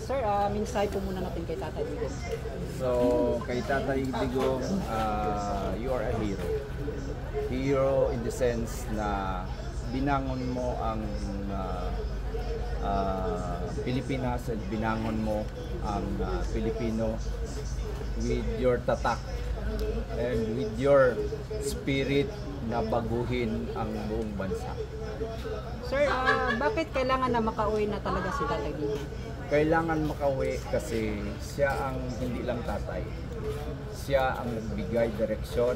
Sir, mensahe po muna natin kay Tatay Digong. So, kay Tatay Digong, you are a hero. Hero in the sense na binangon mo ang Pilipinas at binangon mo ang Pilipino with your tatak and with your spirit na baguhin ang buong bansa. Sir, bakit kailangan na makauwi na talaga si Tatay Digong? Kailangan makauwi kasi siya ang hindi lang tatay. Siya ang nagbigay direksyon,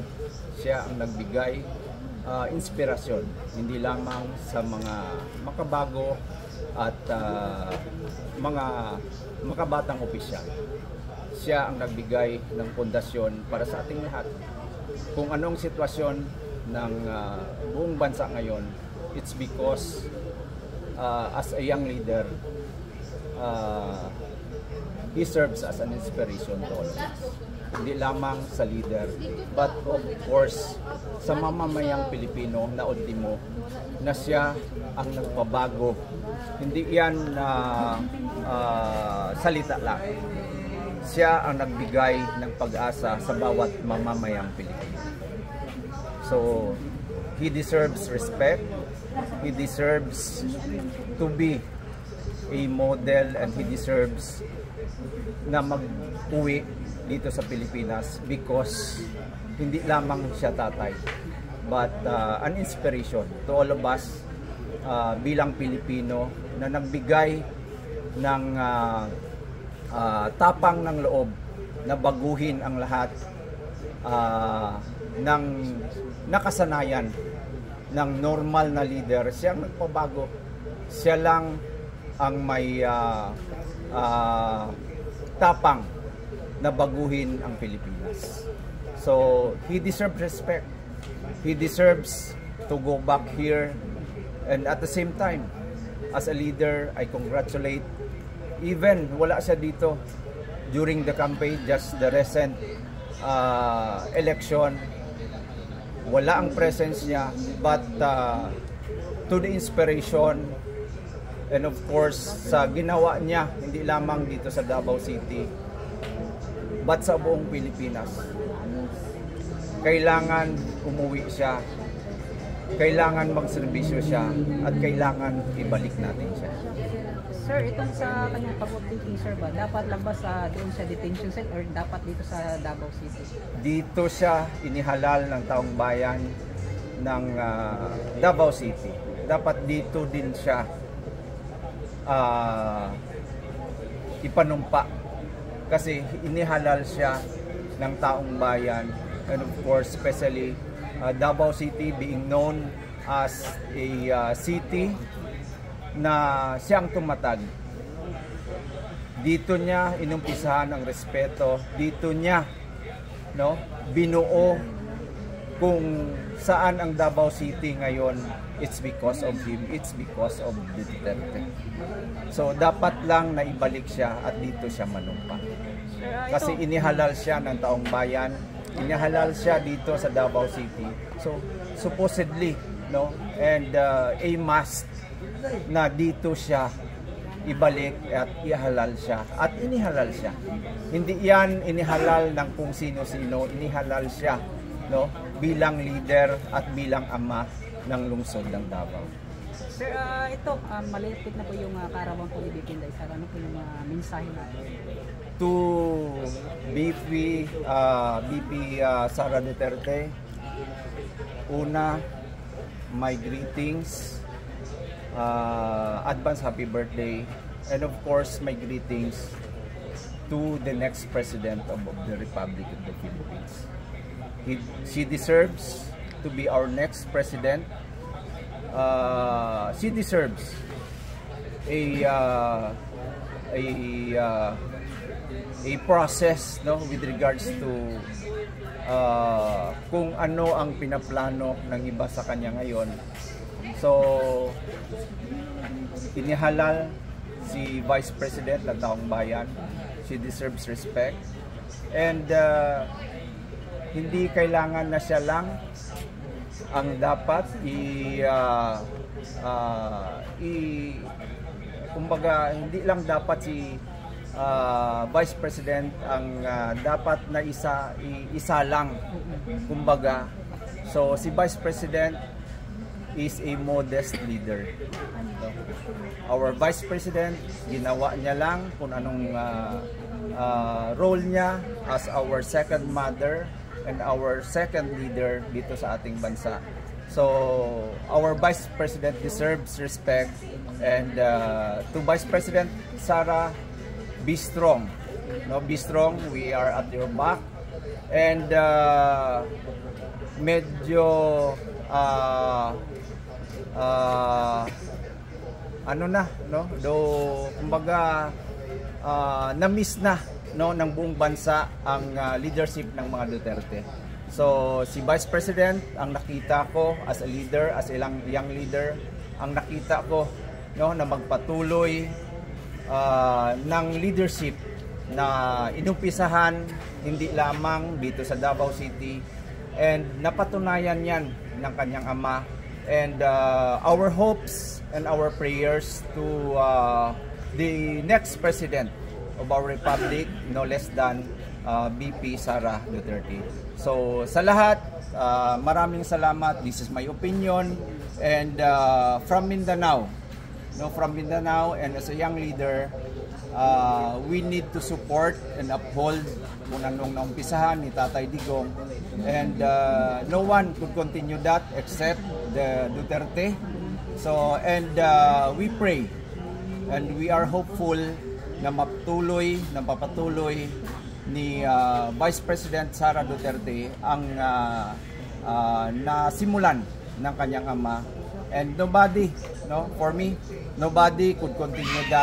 siya ang nagbigay inspirasyon, hindi lamang sa mga makabago at mga makabatang opisyal. Siya ang nagbigay ng pundasyon para sa ating lahat. Kung anong sitwasyon ng buong bansa ngayon, it's because as a young leader, he serves as an inspiration to all of us. Hindi lamang sa leader, but of course sa mamamayang Pilipino na ultimo na siya ang nagpabago. Hindi yan salita lang. Siya ang nagbigay ng pag-asa sa bawat mamamayang Pilipino. So, he deserves respect. He deserves to be a model and he deserves na mag-uwi dito sa Pilipinas because hindi lamang siya tatay but an inspiration to all of us bilang Pilipino na nagbigay ng tapang ng loob na baguhin ang lahat ng nakasanayan ng normal na leader. Siya ang nagpabago. Siya lang ang may tapang na baguhin ang Pilipinas. So, he deserves respect. He deserves to go back here. And at the same time, as a leader, I congratulate. Even wala siya dito during the campaign, just the recent election, wala ang presence niya. But to the inspiration and of course sa ginawa niya, hindi lamang dito sa Davao City, but sa buong Pilipinas. Kailangan umuwi siya, kailangan magserbisyo siya, at kailangan ibalik natin siya. Sir, itong sa kanyang pag-thinking, sir, ba dapat lang ba sa doon sa detention center or dapat dito sa Davao City? Dito siya inihalal ng taong bayan ng Davao City. Dapat dito din siya ipanumpa kasi inihalal siya ng taong bayan, and of course especially Davao City being known as a city na siyang tumatag. Dito niya inumpisahan ang respeto, dito niya binuo kung saan ang Davao City ngayon. It's because of him, it's because of Duterte. So dapat lang na ibalik siya at dito siya manumpa. Kasi inihalal siya ng taong bayan, inihalal siya dito sa Davao City. So supposedly, and a must na dito siya ibalik at ihalal siya at inihalal siya. Hindi yan inihalal ng kung sino-sino, inihalal siya bilang leader at bilang ama ng lungsod ng Davao. Sir, ito, malapit na po yung karawang po ni BP Inday Sara. Ano po yung mensahe natin? To BP Sara Duterte, una, my greetings, advance happy birthday, and of course my greetings to the next President of the Republic of the Philippines. She deserves to be our next president. She deserves a process with regards to kung ano ang pinaplano ng iba sa kanya ngayon. So inihalal si Vice President ng taong bayan. She deserves respect, and hindi kailangan na siya lang ang dapat kumbaga hindi lang dapat si Vice President ang dapat na isa lang, kumbaga. So si Vice President is a modest leader. Our Vice President, ginawa niya lang kung anong role niya as our second mother and our second leader dito sa ating bansa. So our Vice President deserves respect, and to Vice President Sara, be strong. No, be strong. We are at your back. And medyo ano na, no? Do kumbaga na-miss na, no, ng buong bansa ang leadership ng mga Duterte. So si Vice President ang nakita ko as a leader, as a young leader, ang nakita ko, no, na magpatuloy ng leadership na inumpisahan hindi lamang dito sa Davao City, and napatunayan yan ng kanyang ama. And our hopes and our prayers to the next president of our republic, no less than VP Sara Duterte. So sa lahat, maraming salamat. This is my opinion, and from Mindanao, no, from Mindanao, and as a young leader, we need to support and uphold kung anong naumpisahan ni Tatay Digong, and no one could continue that except the Duterte. So and we pray and we are hopeful na mapatuloy ni Vice President Sara Duterte ang nasimulan ng kanyang ama, and nobody, no, for me, nobody could continue that.